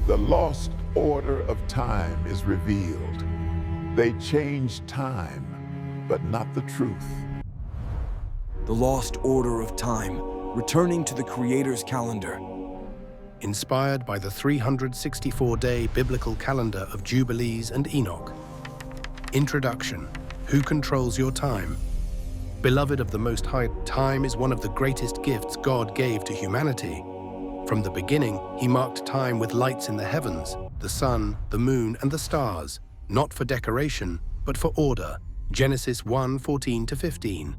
The lost order of time is revealed. They change time, but not the truth. The lost order of time, returning to the Creator's calendar. Inspired by the 364-day biblical calendar of Jubilees and Enoch. Introduction. Who controls your time? Beloved of the Most High, time is one of the greatest gifts God gave to humanity. From the beginning, He marked time with lights in the heavens, the sun, the moon, and the stars, not for decoration, but for order. Genesis 1:14-15.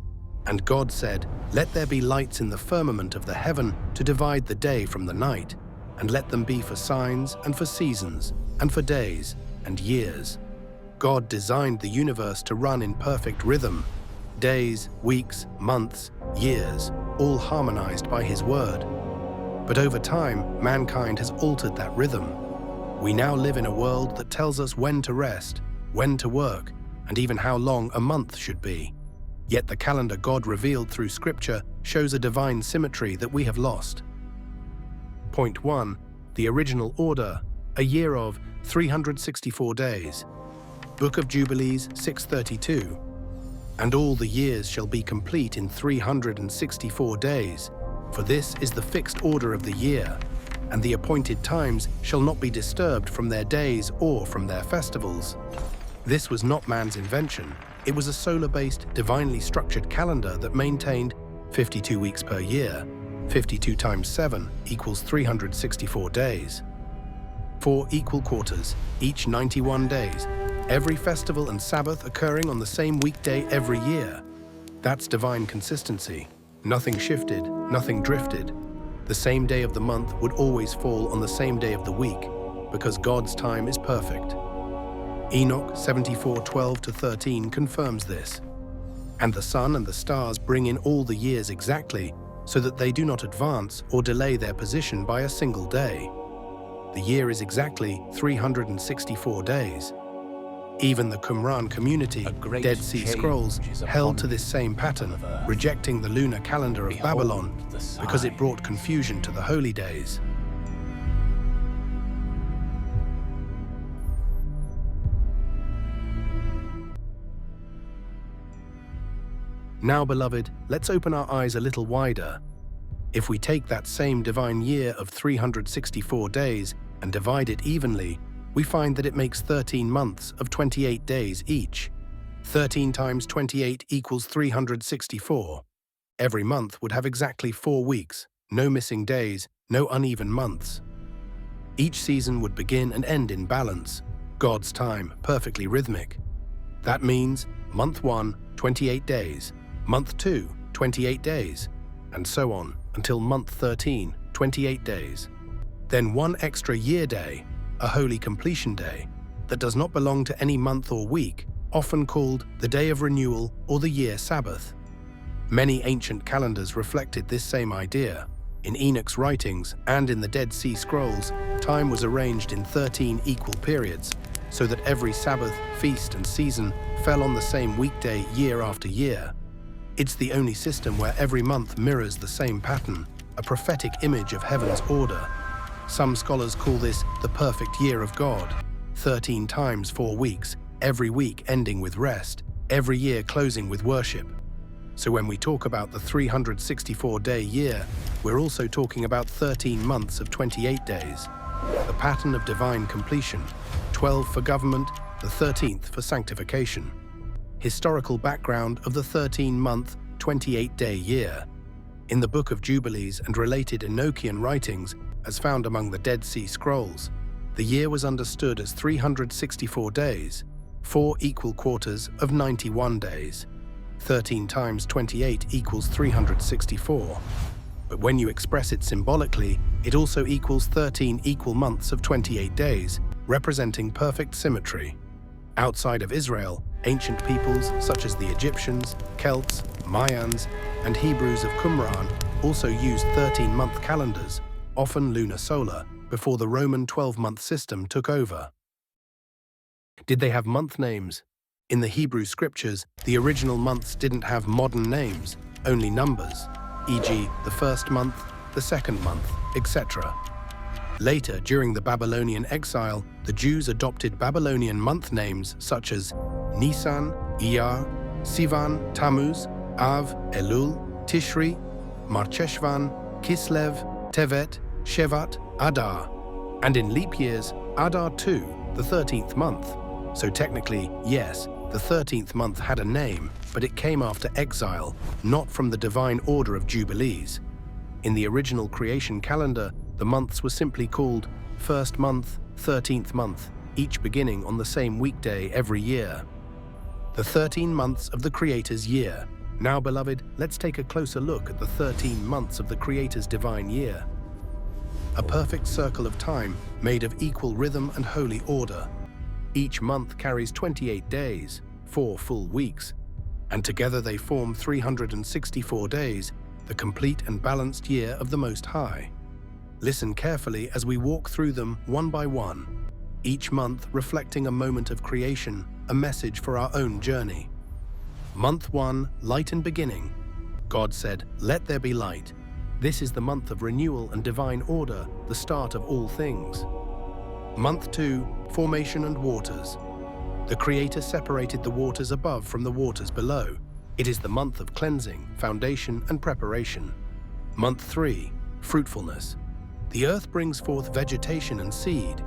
And God said, "Let there be lights in the firmament of the heaven to divide the day from the night, and let them be for signs and for seasons, and for days and years." God designed the universe to run in perfect rhythm. Days, weeks, months, years, all harmonized by His word. But over time, mankind has altered that rhythm. We now live in a world that tells us when to rest, when to work, and even how long a month should be. Yet the calendar God revealed through Scripture shows a divine symmetry that we have lost. Point 1. The original order, a year of 364 days. Book of Jubilees 6:32. And all the years shall be complete in 364 days, for this is the fixed order of the year, and the appointed times shall not be disturbed from their days or from their festivals. This was not man's invention. It was a solar-based, divinely structured calendar that maintained 52 weeks per year. 52 times 7 equals 364 days. 4 equal quarters, each 91 days. Every festival and Sabbath occurring on the same weekday every year. That's divine consistency. Nothing shifted, nothing drifted. The same day of the month would always fall on the same day of the week, because God's time is perfect. Enoch 74:12-13 confirms this. And the sun and the stars bring in all the years exactly, so that they do not advance or delay their position by a single day. The year is exactly 364 days. Even the Qumran community, Dead Sea Scrolls, held to this same pattern, rejecting the lunar calendar of Babylon because it brought confusion to the holy days. Now, beloved, let's open our eyes a little wider. If we take that same divine year of 364 days and divide it evenly, we find that it makes 13 months of 28 days each. 13 times 28 equals 364. Every month would have exactly 4 weeks, no missing days, no uneven months. Each season would begin and end in balance, God's time perfectly rhythmic. That means month 1, 28 days, month 2, 28 days, and so on until month 13, 28 days. Then one extra year day, a holy completion day, that does not belong to any month or week, often called the Day of Renewal or the Year Sabbath. Many ancient calendars reflected this same idea. In Enoch's writings and in the Dead Sea Scrolls, time was arranged in 13 equal periods, so that every Sabbath, feast, and season fell on the same weekday year after year. It's the only system where every month mirrors the same pattern, a prophetic image of heaven's order. Some scholars call this the perfect year of God. 13 times 4 weeks, every week ending with rest, every year closing with worship. So when we talk about the 364-day year, we're also talking about 13 months of 28 days. The pattern of divine completion, 12 for government, the 13th for sanctification. Historical background of the 13-month, 28-day year. In the Book of Jubilees and related Enochian writings, as found among the Dead Sea Scrolls, the year was understood as 364 days, 4 equal quarters of 91 days. 13 times 28 equals 364. But when you express it symbolically, it also equals 13 equal months of 28 days, representing perfect symmetry. Outside of Israel, ancient peoples such as the Egyptians, Celts, Mayans, and Hebrews of Qumran also used 13-month calendars, often lunar-solar, before the Roman 12-month system took over. Did they have month names? In the Hebrew scriptures, the original months didn't have modern names, only numbers, e.g. the first month, the second month, etc. Later, during the Babylonian exile, the Jews adopted Babylonian month names such as Nisan, Iyar, Sivan, Tammuz, Av, Elul, Tishri, Marcheshvan, Kislev, Tevet, Shevat, Adar, and in leap years, Adar 2, the 13th month. So technically, yes, the 13th month had a name, but it came after exile, not from the divine order of Jubilees. In the original creation calendar, the months were simply called first month, 13th month, each beginning on the same weekday every year. The 13 months of the Creator's year. Now, beloved, let's take a closer look at the 13 months of the Creator's divine year. A perfect circle of time made of equal rhythm and holy order. Each month carries 28 days, 4 full weeks, and together they form 364 days, the complete and balanced year of the Most High. Listen carefully as we walk through them one by one, each month reflecting a moment of creation, a message for our own journey. Month 1, light and beginning. God said, "Let there be light." This is the month of renewal and divine order, the start of all things. Month 2, formation and waters. The Creator separated the waters above from the waters below. It is the month of cleansing, foundation, and preparation. Month 3, fruitfulness. The earth brings forth vegetation and seed,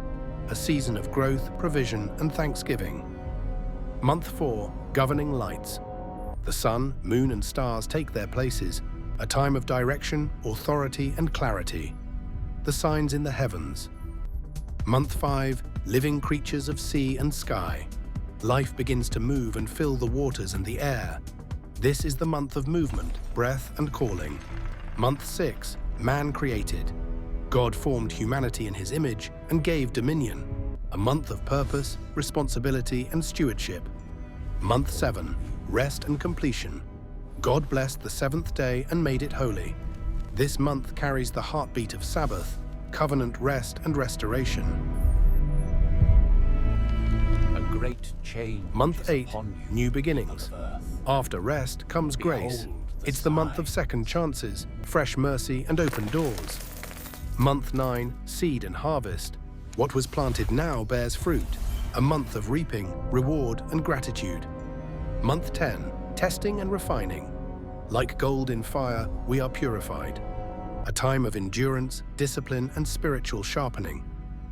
a season of growth, provision, and thanksgiving. Month 4, governing lights. The sun, moon, and stars take their places, a time of direction, authority, and clarity. The signs in the heavens. Month 5, living creatures of sea and sky. Life begins to move and fill the waters and the air. This is the month of movement, breath, and calling. Month 6, man created. God formed humanity in his image and gave dominion, a month of purpose, responsibility, and stewardship. Month 7, rest and completion. God blessed the 7th day and made it holy. This month carries the heartbeat of Sabbath, covenant rest and restoration. A great change. Month 8, upon you, new beginnings. Son of Earth. After rest comes grace. Behold the It's the month of sign. second chances, fresh mercy, and open doors. Month 9, seed and harvest. What was planted now bears fruit, a month of reaping, reward, and gratitude. Month 10, testing and refining. Like gold in fire, we are purified. A time of endurance, discipline, and spiritual sharpening.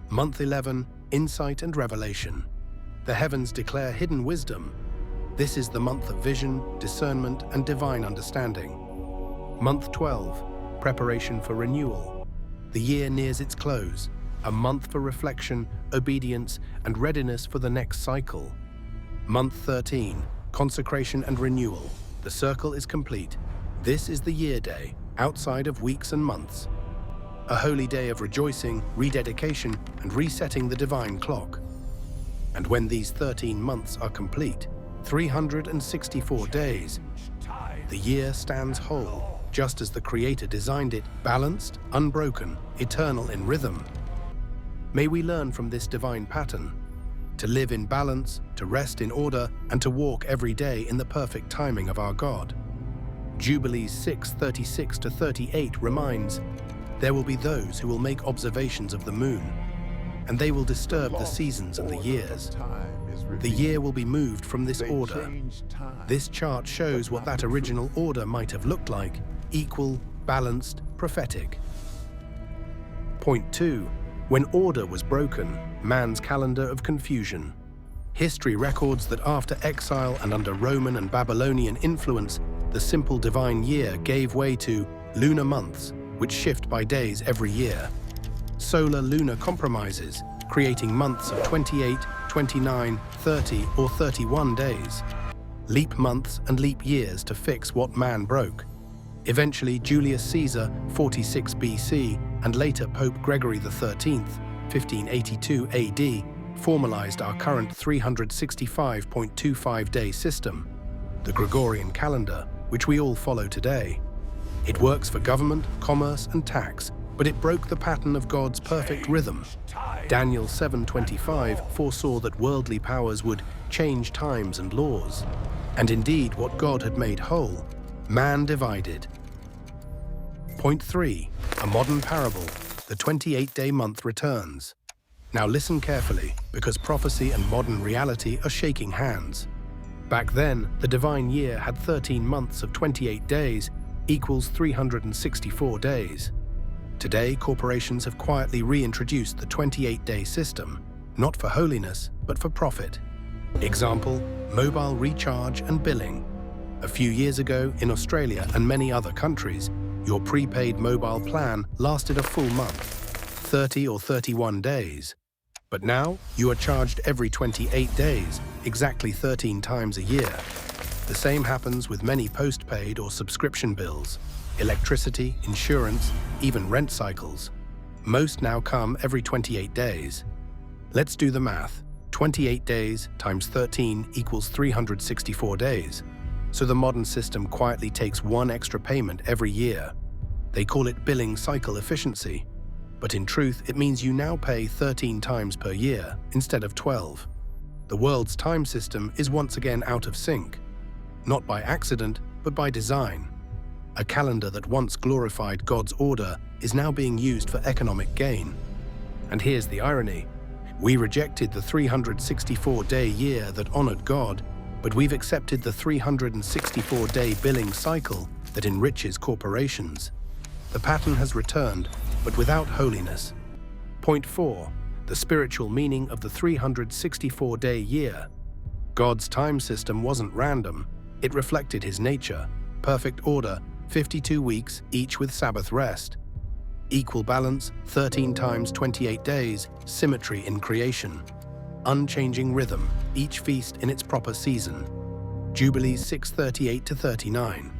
Month 11, insight and revelation. The heavens declare hidden wisdom. This is the month of vision, discernment, and divine understanding. Month 12, preparation for renewal. The year nears its close, a month for reflection, obedience, and readiness for the next cycle. Month 13, consecration and renewal. The circle is complete. This is the year day, outside of weeks and months. A holy day of rejoicing, rededication, and resetting the divine clock. And when these 13 months are complete, 364 days, the year stands whole, just as the Creator designed it, balanced, unbroken, eternal in rhythm. May we learn from this divine pattern, to live in balance, to rest in order, and to walk every day in the perfect timing of our God. Jubilees 6:36-38 reminds, there will be those who will make observations of the moon, and they will disturb the seasons and the years. The year will be moved from this order. This chart shows what that original order might have looked like: equal, balanced, prophetic. Point 2. When order was broken, man's calendar of confusion. History records that after exile and under Roman and Babylonian influence, the simple divine year gave way to lunar months, which shift by days every year. Solar-lunar compromises, creating months of 28, 29, 30, or 31 days. Leap months and leap years to fix what man broke. Eventually, Julius Caesar, 46 BC, and later Pope Gregory XIII, 1582 AD, formalized our current 365.25-day system, the Gregorian calendar, which we all follow today. It works for government, commerce, and tax, but it broke the pattern of God's perfect rhythm. Daniel 7:25 foresaw that worldly powers would change times and laws. And indeed, what God had made whole, man divided. Point 3. A modern parable, the 28-day month returns. Now listen carefully, because prophecy and modern reality are shaking hands. Back then, the divine year had 13 months of 28 days equals 364 days. Today, corporations have quietly reintroduced the 28-day system, not for holiness, but for profit. Example, mobile recharge and billing. A few years ago, in Australia and many other countries, your prepaid mobile plan lasted a full month, 30 or 31 days. But now, you are charged every 28 days, exactly 13 times a year. The same happens with many postpaid or subscription bills, electricity, insurance, even rent cycles. Most now come every 28 days. Let's do the math. 28 days times 13 equals 364 days. So the modern system quietly takes one extra payment every year. They call it billing cycle efficiency. But in truth, it means you now pay 13 times per year instead of 12. The world's time system is once again out of sync. Not by accident, but by design. A calendar that once glorified God's order is now being used for economic gain. And here's the irony. We rejected the 364-day year that honored God, but we've accepted the 364-day billing cycle that enriches corporations. The pattern has returned, but without holiness. Point 4. The spiritual meaning of the 364-day year. God's time system wasn't random. It reflected his nature, perfect order, 52 weeks, each with Sabbath rest. Equal balance, 13 times 28 days, symmetry in creation. Unchanging rhythm, each feast in its proper season. Jubilees 6:38-39.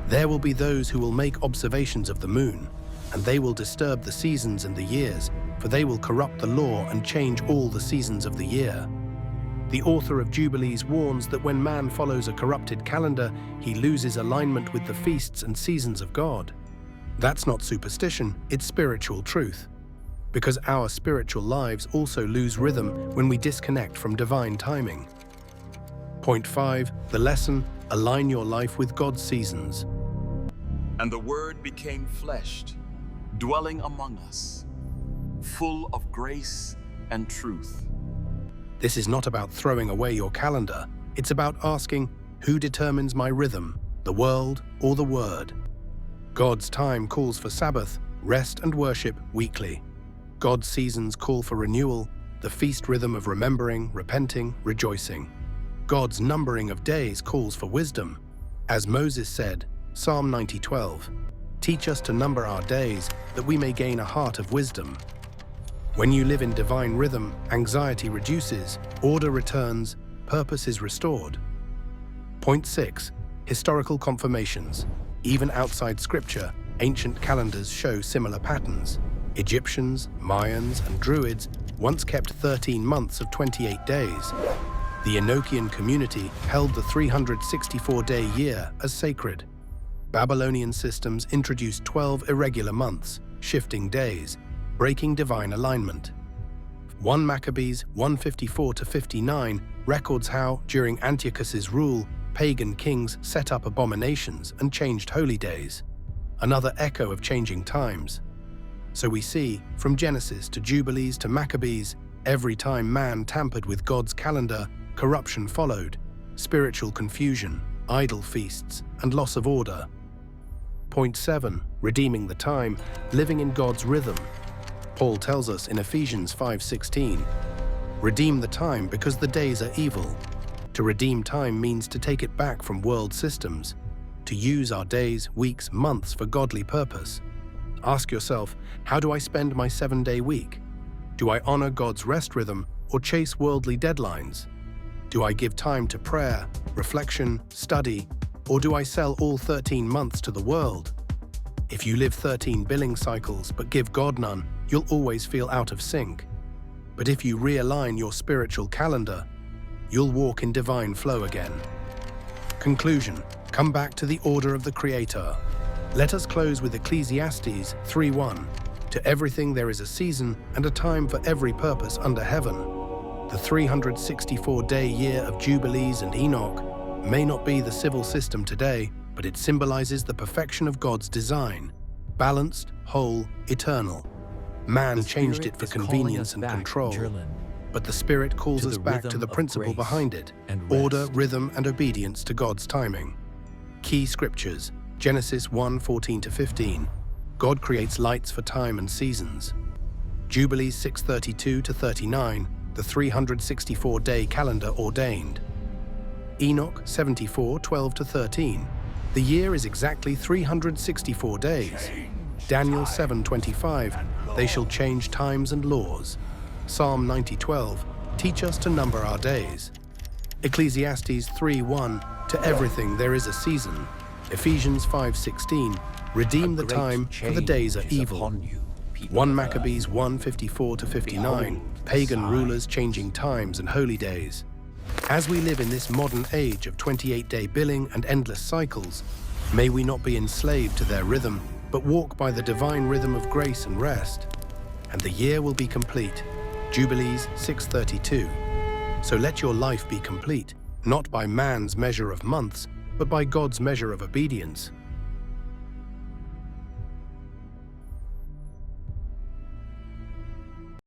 There will be those who will make observations of the moon, and they will disturb the seasons and the years, for they will corrupt the law and change all the seasons of the year. The author of Jubilees warns that when man follows a corrupted calendar, he loses alignment with the feasts and seasons of God. That's not superstition, it's spiritual truth. Because our spiritual lives also lose rhythm when we disconnect from divine timing. Point 5. The lesson, align your life with God's seasons. And the Word became flesh, dwelling among us, full of grace and truth. This is not about throwing away your calendar. It's about asking, who determines my rhythm, the world or the Word? God's time calls for Sabbath, rest and worship weekly. God's seasons call for renewal, the feast rhythm of remembering, repenting, rejoicing. God's numbering of days calls for wisdom. As Moses said, Psalm 90:12, teach us to number our days that we may gain a heart of wisdom. When you live in divine rhythm, anxiety reduces, order returns, purpose is restored. Point 6. Historical confirmations. Even outside scripture, ancient calendars show similar patterns. Egyptians, Mayans, and Druids once kept 13 months of 28 days. The Enochian community held the 364-day year as sacred. Babylonian systems introduced 12 irregular months, shifting days, breaking divine alignment. 1 Maccabees 154-59 records how, during Antiochus's rule, pagan kings set up abominations and changed holy days. Another echo of changing times. So we see, from Genesis to Jubilees to Maccabees, every time man tampered with God's calendar, corruption followed, spiritual confusion, idol feasts, and loss of order. Point 7. Redeeming the time, living in God's rhythm. Paul tells us in Ephesians 5:16, redeem the time because the days are evil. To redeem time means to take it back from world systems, to use our days, weeks, months for godly purpose. Ask yourself, how do I spend my 7-day week? Do I honor God's rest rhythm or chase worldly deadlines? Do I give time to prayer, reflection, study, or do I sell all 13 months to the world? If you live 13 billing cycles but give God none, you'll always feel out of sync. But if you realign your spiritual calendar, you'll walk in divine flow again. Conclusion. Come back to the order of the Creator. Let us close with Ecclesiastes 3:1. To everything there is a season and a time for every purpose under heaven. The 364-day year of Jubilees and Enoch may not be the civil system today, but it symbolizes the perfection of God's design, balanced, whole, eternal. Man changed it for convenience and control. But the Spirit calls us back to the principle behind it: order, rhythm, and obedience to God's timing. Key scriptures: Genesis 1:14-15. God creates lights for time and seasons. Jubilees 6:32-39. The 364-day calendar ordained. Enoch 74:12-13. The year is exactly 364 days. Daniel 7:25. They shall change times and laws. Psalm 90:12. Teach us to number our days. Ecclesiastes 3:1. To everything there is a season. Ephesians 5:16. Redeem the time, for the days are evil. 1 Maccabees 1:54-59. Pagan rulers changing times and holy days. As we live in this modern age of 28-day billing and endless cycles, may we not be enslaved to their rhythm, but walk by the divine rhythm of grace and rest. And the year will be complete. Jubilees 6:32. So let your life be complete, not by man's measure of months, but by God's measure of obedience.